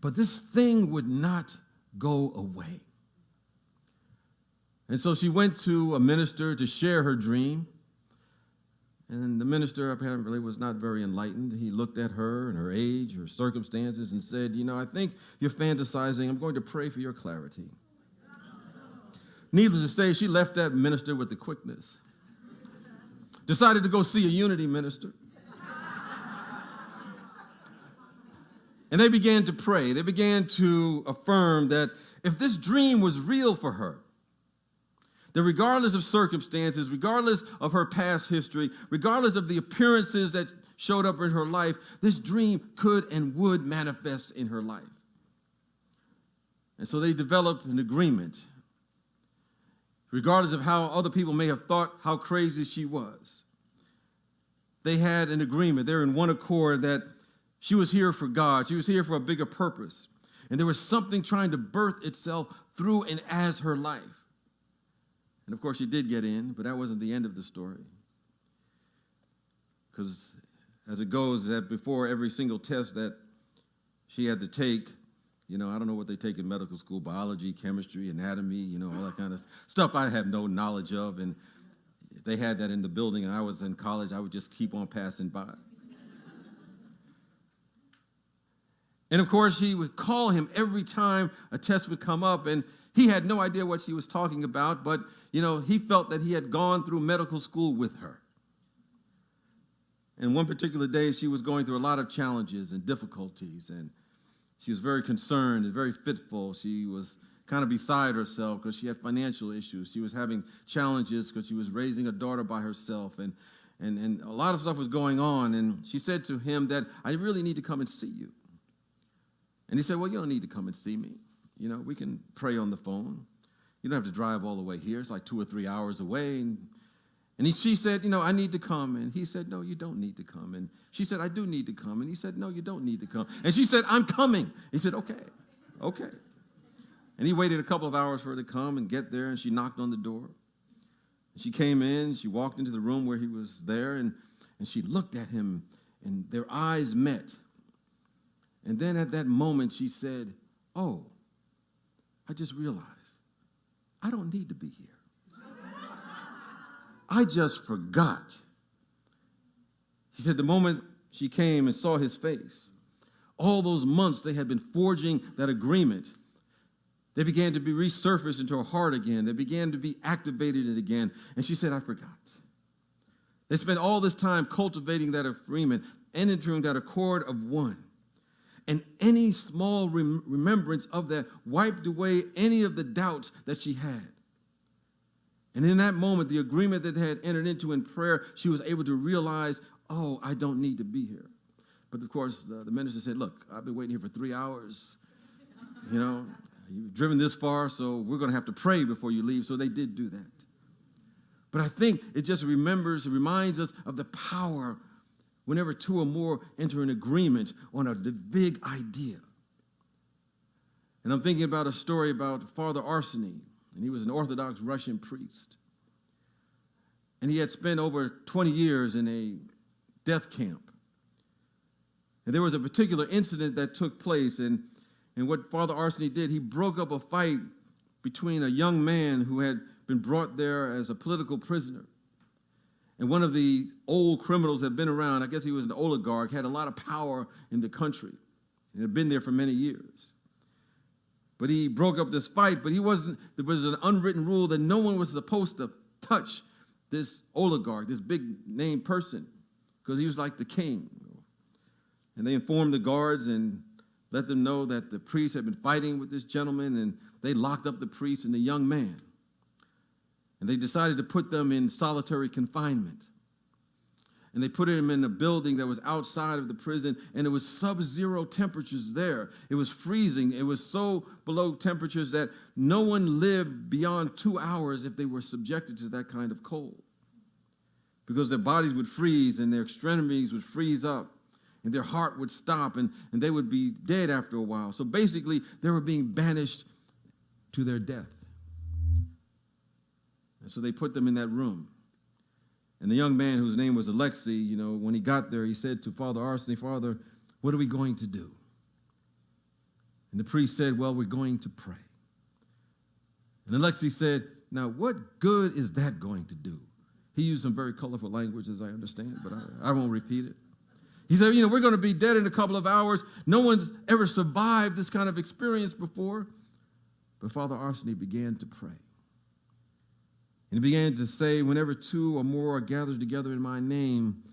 But this thing would not go away. And so she went to a minister to share her dream. And the minister apparently was not very enlightened. He looked at her and her age, her circumstances, and said, I think you're fantasizing. I'm going to pray for your clarity. Needless to say, she left that minister with the quickness. Decided to go see a unity minister. And they began to pray. They began to affirm that if this dream was real for her, that regardless of circumstances, regardless of her past history, regardless of the appearances that showed up in her life, this dream could and would manifest in her life. And so they developed an agreement. Regardless of how other people may have thought how crazy she was, they had an agreement. They're in one accord that she was here for God. She was here for a bigger purpose. And there was something trying to birth itself through and as her life. And of course, she did get in, but that wasn't the end of the story. Because as it goes, that before every single test that she had to take, I don't know what they take in medical school, biology, chemistry, anatomy, all that kind of stuff I have no knowledge of. And if they had that in the building and I was in college, I would just keep on passing by. And of course, she would call him every time a test would come up, and he had no idea what she was talking about, but, he felt that he had gone through medical school with her. And one particular day, she was going through a lot of challenges and difficulties, and she was very concerned and very fitful. She was kind of beside herself because she had financial issues. She was having challenges because she was raising a daughter by herself, and a lot of stuff was going on. And she said to him that, I really need to come and see you. And he said, well, you don't need to come and see me. We can pray on the phone. You don't have to drive all the way here. It's like 2 or 3 hours away. She said, I need to come. And he said, no, you don't need to come. And she said, I do need to come. And he said, no, you don't need to come. And she said, I'm coming. He said, okay. And he waited a couple of hours for her to come and get there, and she knocked on the door. She came in, she walked into the room where he was there, and she looked at him, and their eyes met. And then at that moment, she said, oh, I just realized I don't need to be here. I just forgot. She said the moment she came and saw his face, all those months they had been forging that agreement, they began to be resurfaced into her heart again. They began to be activated again. And she said, I forgot. They spent all this time cultivating that agreement, entering that accord of one. And any small remembrance of that wiped away any of the doubts that she had. And in that moment, the agreement that they had entered into in prayer, she was able to realize, oh, I don't need to be here. But of course, the minister said, look, I've been waiting here for 3 hours. You've driven this far, so we're going to have to pray before you leave. So they did do that. But I think it just reminds us of the power whenever two or more enter an agreement on a big idea. And I'm thinking about a story about Father Arseny, and he was an Orthodox Russian priest. And he had spent over 20 years in a death camp. And there was a particular incident that took place, and what Father Arseny did, he broke up a fight between a young man who had been brought there as a political prisoner. And one of the old criminals had been around, I guess he was an oligarch, had a lot of power in the country, and had been there for many years. But he broke up this fight, but there was an unwritten rule that no one was supposed to touch this oligarch, this big name person, because he was like the king. And they informed the guards and let them know that the priest had been fighting with this gentleman, and they locked up the priest and the young man. And they decided to put them in solitary confinement. And they put him in a building that was outside of the prison, and it was sub-zero temperatures there. It was freezing. It was so below temperatures that no one lived beyond 2 hours if they were subjected to that kind of cold, because their bodies would freeze and their extremities would freeze up and their heart would stop and they would be dead after a while. So basically, they were being banished to their death. And so they put them in that room. And the young man, whose name was Alexei, when he got there, he said to Father Arseny, "Father, what are we going to do?" And the priest said, "Well, we're going to pray." And Alexei said, "Now, what good is that going to do?" He used some very colorful language, as I understand, but I won't repeat it. He said, "We're going to be dead in a couple of hours. No one's ever survived this kind of experience before." But Father Arseny began to pray. And he began to say, "Whenever two or more are gathered together in my name,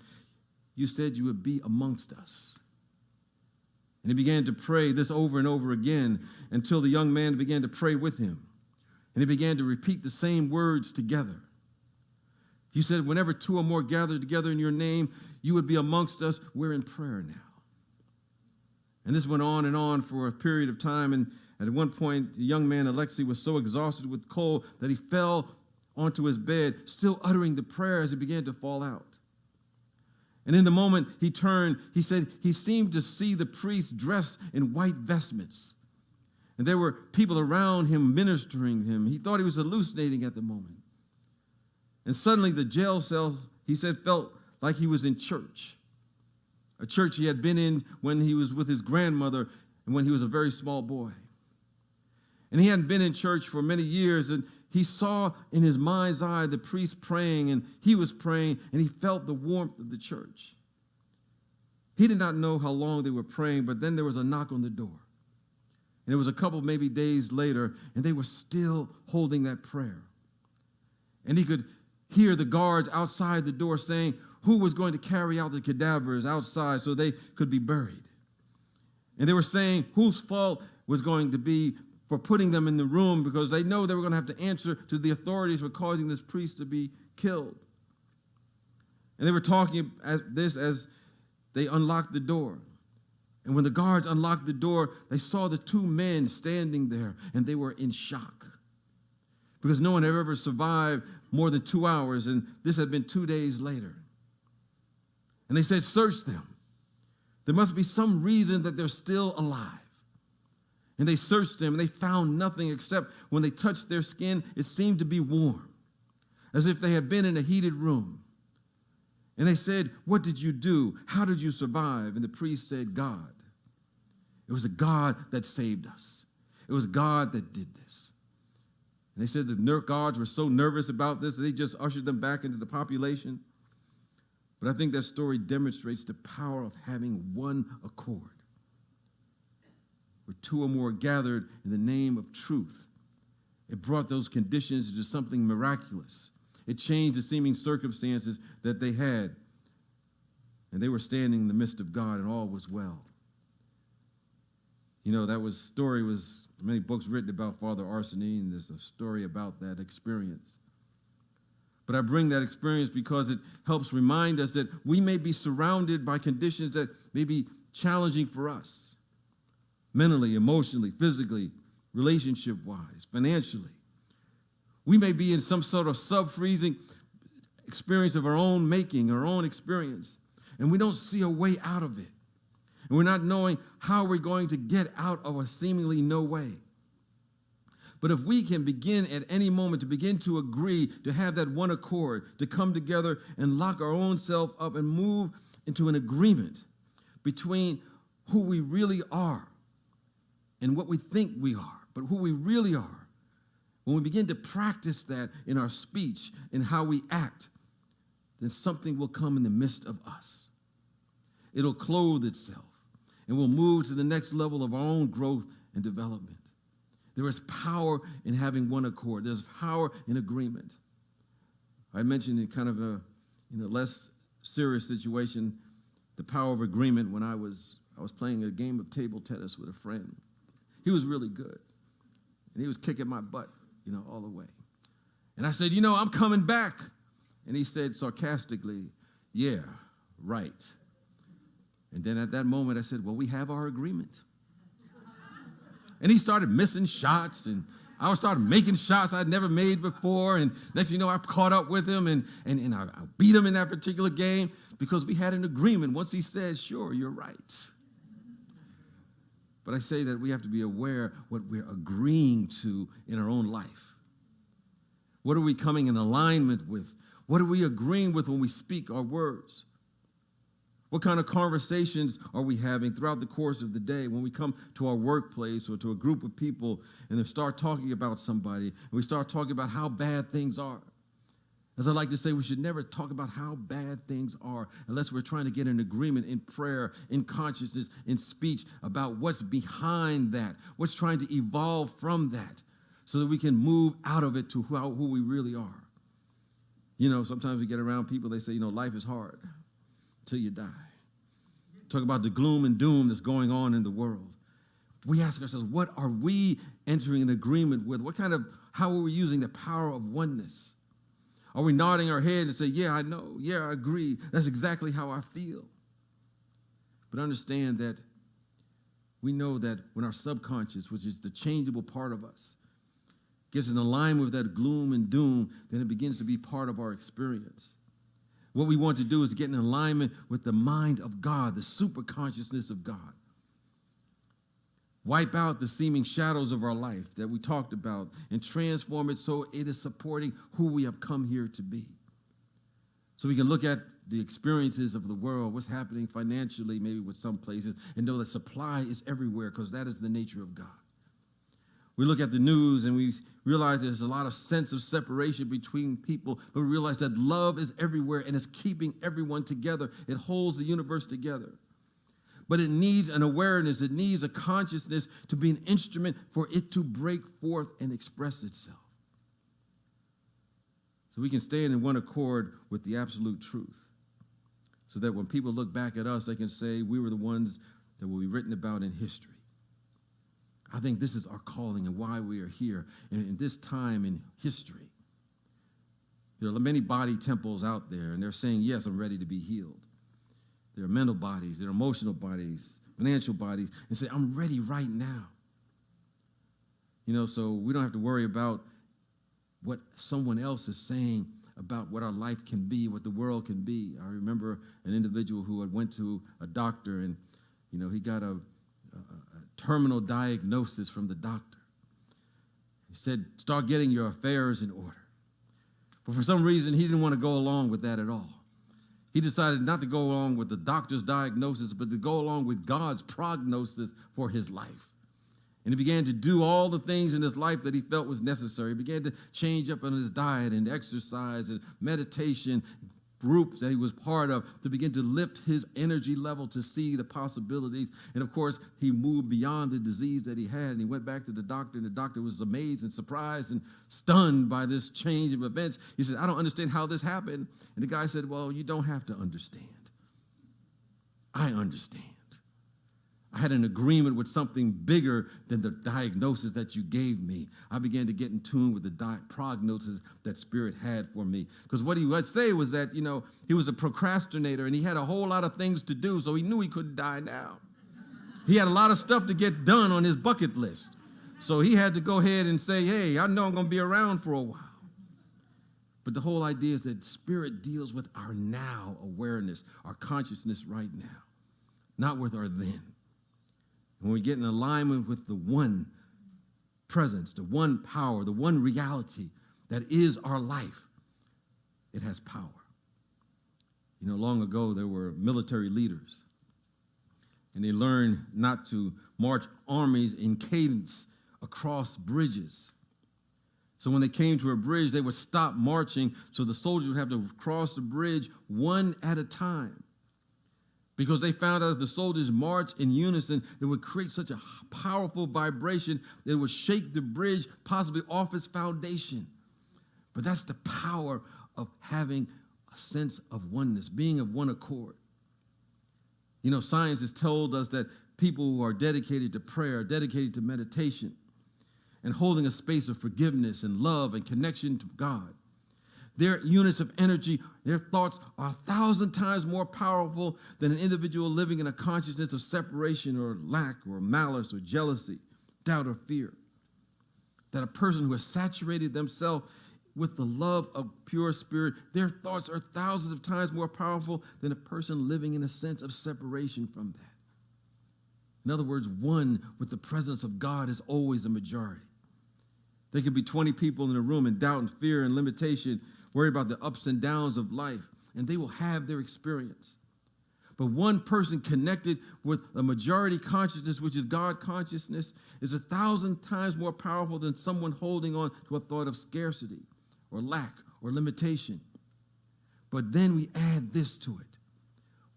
you said you would be amongst us." And he began to pray this over and over again until the young man began to pray with him. And he began to repeat the same words together. You said, "Whenever two or more gathered together in your name, you would be amongst us." We're in prayer now. And this went on and on for a period of time. And at one point, the young man, Alexei, was so exhausted with cold that he fell onto his bed, still uttering the prayer as he began to fall out. And in the moment he turned, he said he seemed to see the priest dressed in white vestments. And there were people around him ministering him. He thought he was hallucinating at the moment. And suddenly the jail cell, he said, felt like he was in church. A church he had been in when he was with his grandmother and when he was a very small boy. And he hadn't been in church for many years, and he saw in his mind's eye the priest praying, and he was praying, and he felt the warmth of the church. He did not know how long they were praying, but then there was a knock on the door. And it was a couple maybe days later, and they were still holding that prayer. And he could hear the guards outside the door saying who was going to carry out the cadavers outside so they could be buried. And they were saying whose fault was going to be for putting them in the room, because they know they were going to have to answer to the authorities for causing this priest to be killed. And they were talking at this as they unlocked the door. And when the guards unlocked the door, they saw the two men standing there, and they were in shock, because no one had ever survived more than 2 hours, and this had been 2 days later. And they said, "Search them. There must be some reason that they're still alive." And they searched them, and they found nothing except when they touched their skin, it seemed to be warm, as if they had been in a heated room. And they said, "What did you do? How did you survive?" And the priest said, "God. It was a God that saved us. It was God that did this." And they said the guards were so nervous about this that they just ushered them back into the population. But I think that story demonstrates the power of having one accord. Where two or more gathered in the name of truth, it brought those conditions into something miraculous. It changed the seeming circumstances that they had. And they were standing in the midst of God, and all was well. Story was many books written about Father Arseny, and there's a story about that experience. But I bring that experience because it helps remind us that we may be surrounded by conditions that may be challenging for us. Mentally, emotionally, physically, relationship-wise, financially. We may be in some sort of sub-freezing experience of our own making, our own experience. and we don't see a way out of it. And we're not knowing how we're going to get out of a seemingly no way. But if we can begin at any moment to begin to agree, to have that one accord, to come together and lock our own self up and move into an agreement between who we really are and what we think we are, but who we really are. When we begin to practice that in our speech and how we act, then something will come in the midst of us. It'll clothe itself, and we'll move to the next level of our own growth and development. There is power in having one accord. There's power in agreement. I mentioned in kind of a less serious situation the power of agreement when I was playing a game of table tennis with a friend. He was really good, and he was kicking my butt, all the way. And I said, I'm coming back. And he said sarcastically, yeah, right. And then at that moment I said, well, we have our agreement. And he started missing shots, and I started making shots I'd never made before. And next thing you know, I caught up with him, and I beat him in that particular game because we had an agreement. Once he said, sure, you're right. But I say that we have to be aware what we're agreeing to in our own life. What are we coming in alignment with? What are we agreeing with when we speak our words? What kind of conversations are we having throughout the course of the day when we come to our workplace or to a group of people and they start talking about somebody and we start talking about how bad things are? As I like to say, we should never talk about how bad things are unless we're trying to get an agreement in prayer, in consciousness, in speech about what's behind that, what's trying to evolve from that so that we can move out of it to who we really are. Sometimes we get around people, they say, life is hard till you die. Talk about the gloom and doom that's going on in the world. We ask ourselves, what are we entering an agreement with? How are we using the power of oneness? Are we nodding our head and say, yeah, I know, yeah, I agree. That's exactly how I feel. But understand that we know that when our subconscious, which is the changeable part of us, gets in alignment with that gloom and doom, then it begins to be part of our experience. What we want to do is get in alignment with the mind of God, the super consciousness of God. Wipe out the seeming shadows of our life that we talked about and transform it so it is supporting who we have come here to be. So we can look at the experiences of the world, what's happening financially, maybe with some places, and know that supply is everywhere because that is the nature of God. We look at the news and we realize there's a lot of sense of separation between people, but we realize that love is everywhere and it's keeping everyone together. It holds the universe together. But it needs an awareness, it needs a consciousness to be an instrument for it to break forth and express itself. So we can stand in one accord with the absolute truth, so that when people look back at us, they can say we were the ones that will be written about in history. I think this is our calling and why we are here. And in this time in history, there are many body temples out there, and they're saying, yes, I'm ready to be healed. There are mental bodies, there are emotional bodies, financial bodies, and say, I'm ready right now. So we don't have to worry about what someone else is saying about what our life can be, what the world can be. I remember an individual who had went to a doctor, and he got a terminal diagnosis from the doctor. He said, start getting your affairs in order. But for some reason, he didn't want to go along with that at all. He decided not to go along with the doctor's diagnosis, but to go along with God's prognosis for his life. And he began to do all the things in his life that he felt was necessary. He began to change up on his diet and exercise and meditation, groups that he was part of, to begin to lift his energy level to see the possibilities. And of course, he moved beyond the disease that he had, and he went back to the doctor, and the doctor was amazed and surprised and stunned by this change of events. He said, I don't understand how this happened. And the guy said, well, you don't have to understand. I understand. I had an agreement with something bigger than the diagnosis that you gave me. I began to get in tune with the prognosis that Spirit had for me. Because what he would say was that, he was a procrastinator and he had a whole lot of things to do, so he knew he couldn't die now. He had a lot of stuff to get done on his bucket list. So he had to go ahead and say, hey, I know I'm going to be around for a while. But the whole idea is that spirit deals with our now awareness, our consciousness right now, not with our then. When we get in alignment with the one presence, the one power, the one reality that is our life, it has power. You know, long ago there were military leaders, and they learned not to march armies in cadence across bridges. So when they came to a bridge, they would stop marching so the soldiers would have to cross the bridge one at a time. Because they found out if the soldiers marched in unison, it would create such a powerful vibration that it would shake the bridge possibly off its foundation. But that's the power of having a sense of oneness, being of one accord. You know, science has told us that people who are dedicated to prayer, dedicated to meditation, and holding a space of forgiveness and love and connection to God, their units of energy, their thoughts are 1,000 times more powerful than an individual living in a consciousness of separation or lack or malice or jealousy, doubt or fear. That a person who has saturated themselves with the love of pure spirit, their thoughts are thousands of times more powerful than a person living in a sense of separation from that. In other words, one with the presence of God is always a majority. There could be 20 people in a room in doubt and fear and limitation, worry about the ups and downs of life, and they will have their experience. But one person connected with a majority consciousness, which is God consciousness, is 1,000 times more powerful than someone holding on to a thought of scarcity or lack or limitation. But then we add this to it.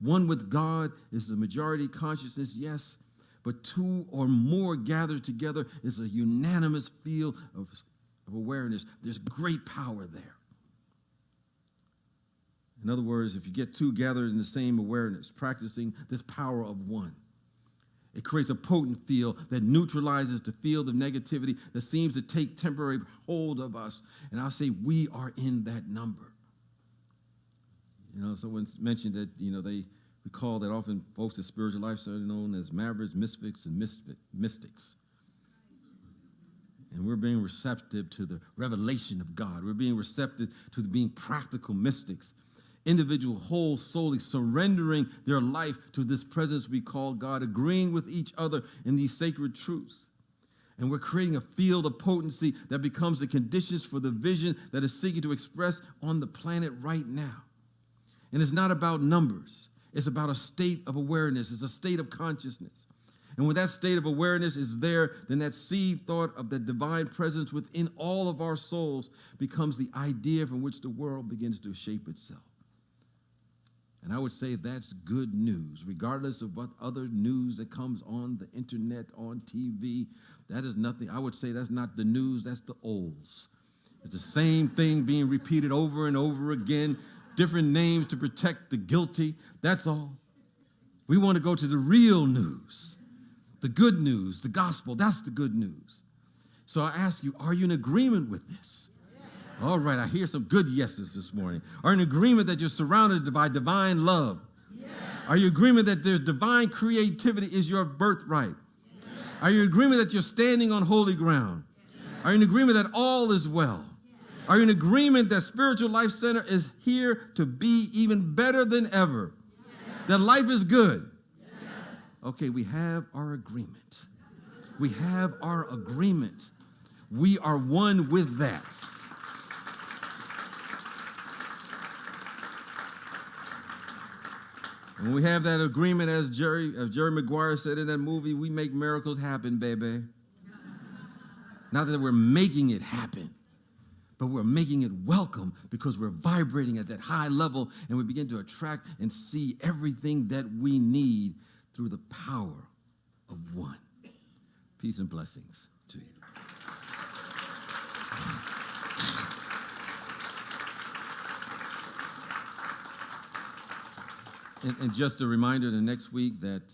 One with God is the majority consciousness, yes, but two or more gathered together is a unanimous field of awareness. There's great power there. In other words, if you get two gathered in the same awareness, practicing this power of one, it creates a potent field that neutralizes the field of negativity that seems to take temporary hold of us. And I'll say we are in that number. You know, someone mentioned that, you know, they recall that often folks in spiritual life are known as mavericks, misfits, and mystics. And we're being receptive to the revelation of God. We're being receptive to being practical mystics. Individual whole solely surrendering their life to this presence we call God, agreeing with each other in these sacred truths. And we're creating a field of potency that becomes the conditions for the vision that is seeking to express on the planet right now. And it's not about numbers. It's about a state of awareness. It's a state of consciousness. And when that state of awareness is there, then that seed thought of the divine presence within all of our souls becomes the idea from which the world begins to shape itself. And I would say that's good news, regardless of what other news that comes on the internet, on TV. That is nothing. I would say that's not the news, that's the olds. It's the same thing being repeated over and over again, different names to protect the guilty. That's all. We want to go to the real news, the good news, the gospel. That's the good news. So I ask you, are you in agreement with this? All right, I hear some good yeses this morning. Are you in agreement that you're surrounded by divine love? Yes. Are you in agreement that there's divine creativity is your birthright? Yes. Are you in agreement that you're standing on holy ground? Yes. Are you in agreement that all is well? Yes. Are you in agreement that Spiritual Life Center is here to be even better than ever? Yes. That life is good? Yes. Okay, we have our agreement. We have our agreement. We are one with that. When we have that agreement, as Jerry Maguire said in that movie, we make miracles happen, baby. Not that we're making it happen, but we're making it welcome because we're vibrating at that high level and we begin to attract and see everything that we need through the power of one. Peace and blessings to you. And just a reminder, the next week that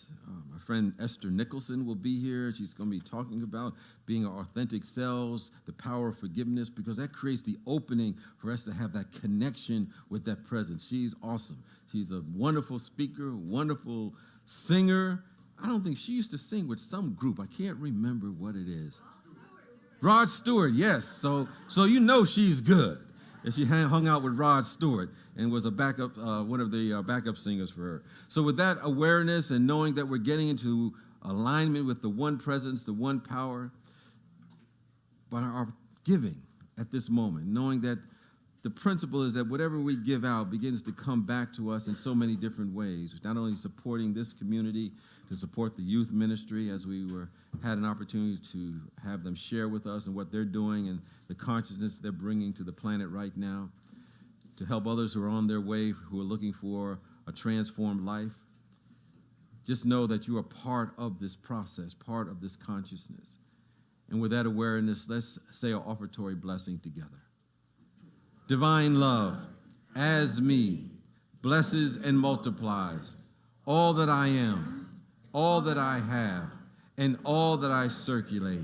my friend Esther Nicholson will be here. She's going to be talking about being our authentic selves, the power of forgiveness, because that creates the opening for us to have that connection with that presence. She's awesome. She's a wonderful speaker, wonderful singer. I don't think she used to sing with some group. I can't remember what it is. Rod Stewart, yes. So you know she's good. And she hung out with Rod Stewart and was a backup, one of the backup singers for her. So with that awareness and knowing that we're getting into alignment with the one presence, the one power, by our giving at this moment, knowing that the principle is that whatever we give out begins to come back to us in so many different ways, not only supporting this community, to support the youth ministry as we had an opportunity to have them share with us and what they're doing and the consciousness they're bringing to the planet right now, to help others who are on their way, who are looking for a transformed life. Just know that you are part of this process, part of this consciousness. And with that awareness, let's say our offertory blessing together. Divine love, as me, blesses and multiplies all that I am, all that I have, and all that I circulate.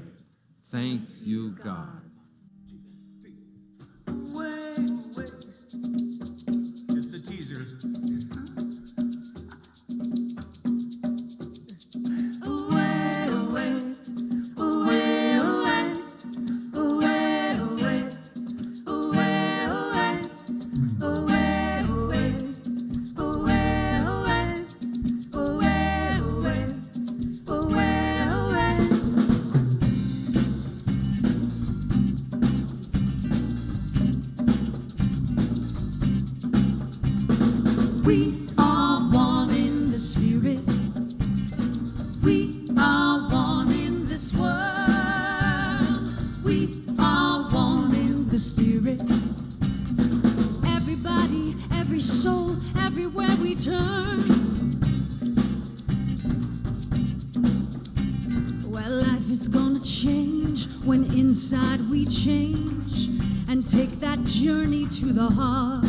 Thank you, God. Just a teaser. We are one in the spirit. We are one in this world. We are one in the spirit. Everybody, every soul, everywhere we turn. Well, life is gonna change when inside we change and take that journey to the heart.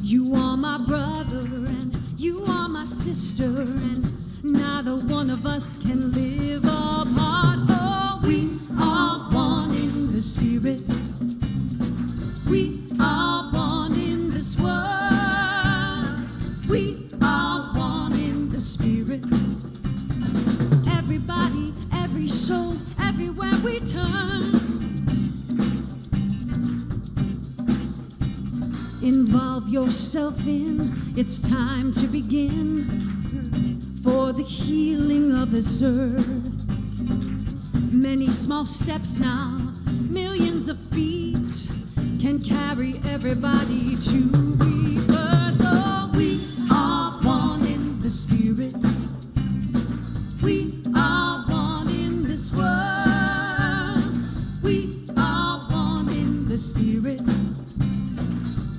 You are my brother and you are my sister, and neither one of us can live apart. Oh, we are one in the spirit. We are one in this world. We are one in the spirit. Everybody, every soul, everywhere we turn. Involve yourself in, it's time to begin for the healing of this earth. Many small steps now, millions of feet can carry everybody to rebirth. Oh, we are one in the spirit. We are one in this world. We are one in the spirit.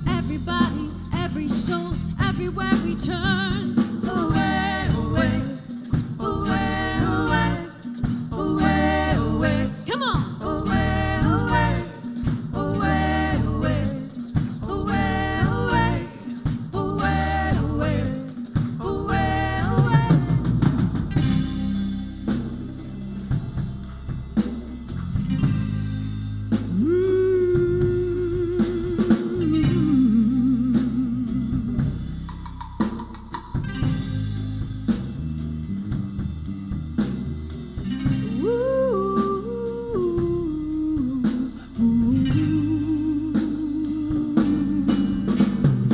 Everybody, every soul, everywhere we turn. Away, away, away, away, away, away. Come on. Away, away, away, away, away, away, away, away, away, away.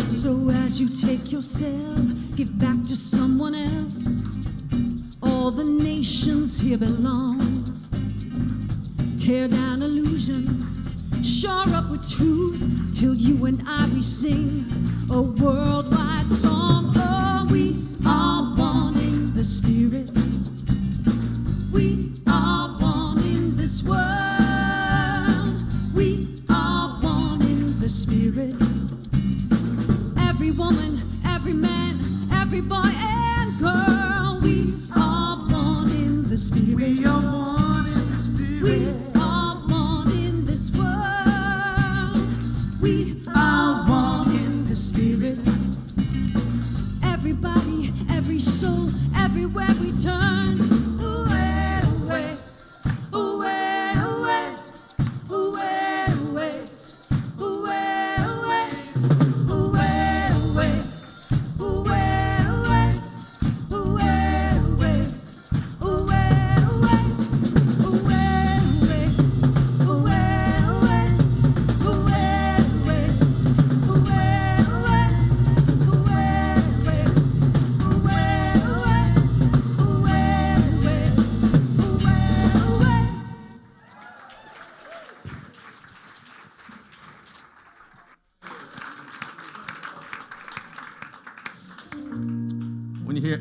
So as you take yourself, give back to someone else. All the nations here belong. Tear down illusion, shore up with truth, till you and I we sing a worldwide song. Oh, we are one in the spirit. We are one in this world. We are one in the spirit. Every woman, every man, every boy and girl, we are one in the spirit. We are one in the spirit. We are one in this world. We are one in the spirit. Everybody, every soul, everywhere we turn. Away, away, away, away, away, away, away, away, away, away, away, away, away, away, away, away.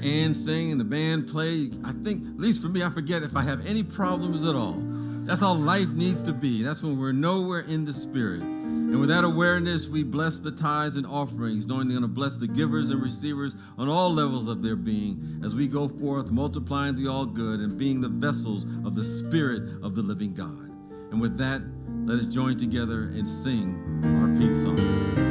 Ann sing and the band play, I think, at least for me, I forget if I have any problems at all. That's how life needs to be. That's when we're nowhere in the Spirit. And with that awareness, we bless the tithes and offerings, knowing they're going to bless the givers and receivers on all levels of their being as we go forth, multiplying the all good and being the vessels of the Spirit of the living God. And with that, let us join together and sing our peace song.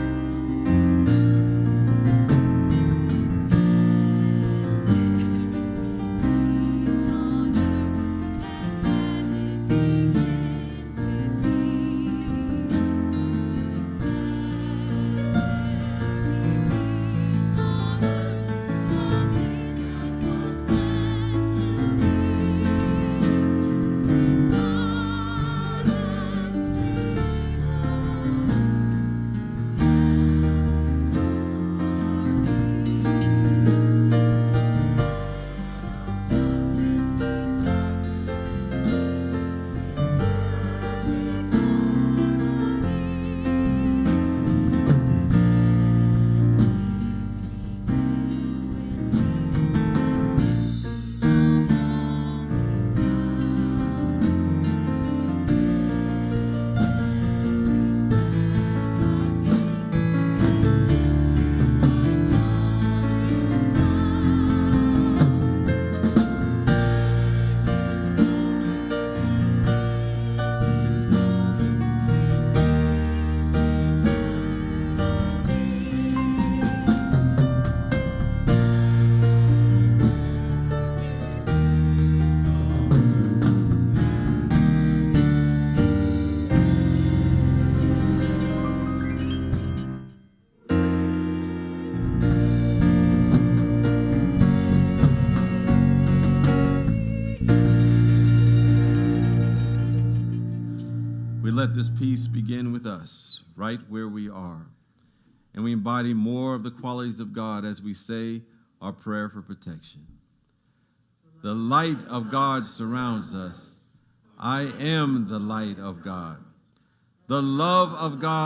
Let this peace begin with us, right where we are. And we embody more of the qualities of God as we say our prayer for protection. The light of God surrounds us. I am the light of God. The love of God